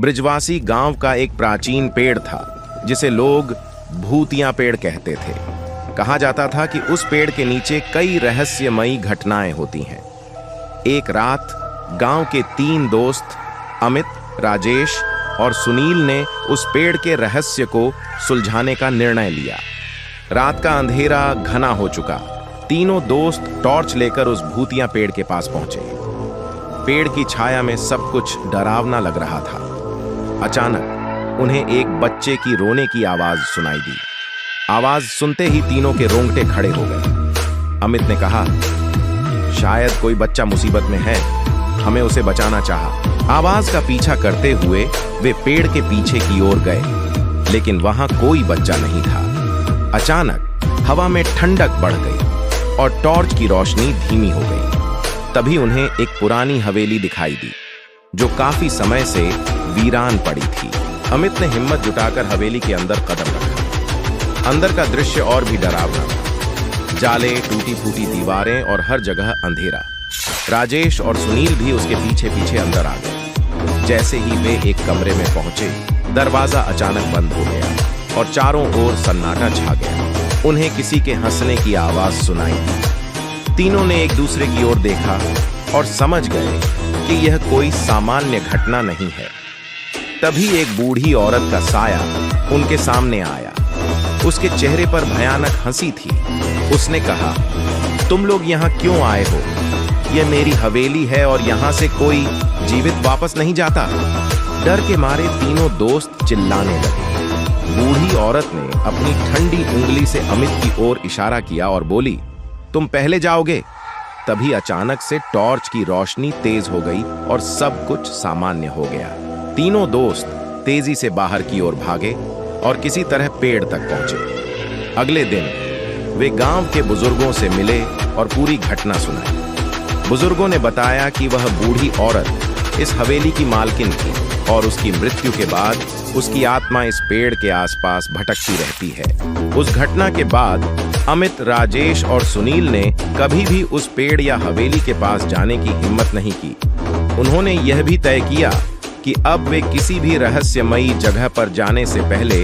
ब्रिजवासी गांव का एक प्राचीन पेड़ था जिसे लोग भूतिया पेड़ कहते थे। कहा जाता था कि उस पेड़ के नीचे कई रहस्यमयी घटनाएं होती हैं। एक रात गांव के 3 दोस्त अमित, राजेश और सुनील ने उस पेड़ के रहस्य को सुलझाने का निर्णय लिया। रात का अंधेरा घना हो चुका। तीनों दोस्त टॉर्च लेकर उस भूतिया पेड़ के पास पहुंचे। पेड़ की छाया में सब कुछ डरावना लग रहा था। अचानक उन्हें एक बच्चे की रोने की आवाज सुनाई दी। आवाज सुनते ही तीनों के रोंगटे खड़े हो गए। अमित ने कहा, शायद कोई बच्चा मुसीबत में है, हमें उसे बचाना चाहा। आवाज का पीछा करते हुए वे पेड़ के पीछे की ओर गए, लेकिन वहां कोई बच्चा नहीं था। अचानक हवा में ठंडक बढ़ गई और टॉर्च की रोशनी धीमी हो गई। तभी उन्हें एक पुरानी हवेली दिखाई दी जो काफी समय से वीरान पड़ी थी। अमित ने हिम्मत जुटाकर हवेली के अंदर कदम रखा। अंदर का दृश्य और भी डरावना था। जाले, टूटी फूटी दीवारें और हर जगह अंधेरा। राजेश और सुनील भी उसके पीछे पीछे अंदर आ गए। जैसे ही वे एक कमरे में पहुंचे, दरवाजा अचानक बंद हो गया और चारों ओर सन्नाटा छा गया। उन्हें किसी के हंसने की आवाज सुनाई दी। तीनों ने एक दूसरे की ओर देखा और समझ गए कि यह कोई सामान्य घटना नहीं है। तभी एक बूढ़ी औरत का साया उनके सामने आया। उसके चेहरे पर भयानक हंसी थी। उसने कहा, तुम लोग यहाँ क्यों आए हो? यह मेरी हवेली है और यहाँ से कोई जीवित वापस नहीं जाता। डर के मारे तीनों दोस्त चिल्लाने लगे। बूढ़ी औरत ने अपनी ठंडी उंगली से अमित की ओर इशारा किया और बोली, तुम पहले जाओगे। तभी अचानक से टॉर्च की रोशनी तेज हो गई और सब कुछ सामान्य हो गया। तीनों दोस्त तेजी से बाहर की ओर भागे और किसी तरह पेड़ तक पहुंचे। अगले दिन वे गांव के बुजुर्गों से मिले और पूरी घटना सुनाई। बुजुर्गों ने बताया कि वह बूढ़ी औरत इस हवेली की मालकिन थी और उसकी मृत्यु के बाद उसकी आत्मा इस पेड़ के आसपास भटकती रहती है। उस घटना के बाद अमित, राजेश और सुनील ने कभी भी उस पेड़ या हवेली के पास जाने की हिम्मत नहीं की। उन्होंने यह भी तय किया कि अब वे किसी भी रहस्यमयी जगह पर जाने से पहले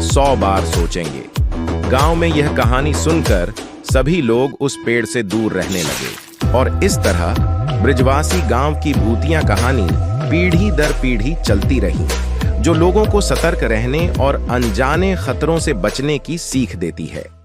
100 बार सोचेंगे। गांव में यह कहानी सुनकर सभी लोग उस पेड़ से दूर रहने लगे और इस तरह ब्रिजवासी गांव की भूतिया कहानी पीढ़ी दर पीढ़ी चलती रही, जो लोगों को सतर्क रहने और अनजाने खतरों से बचने की सीख देती है।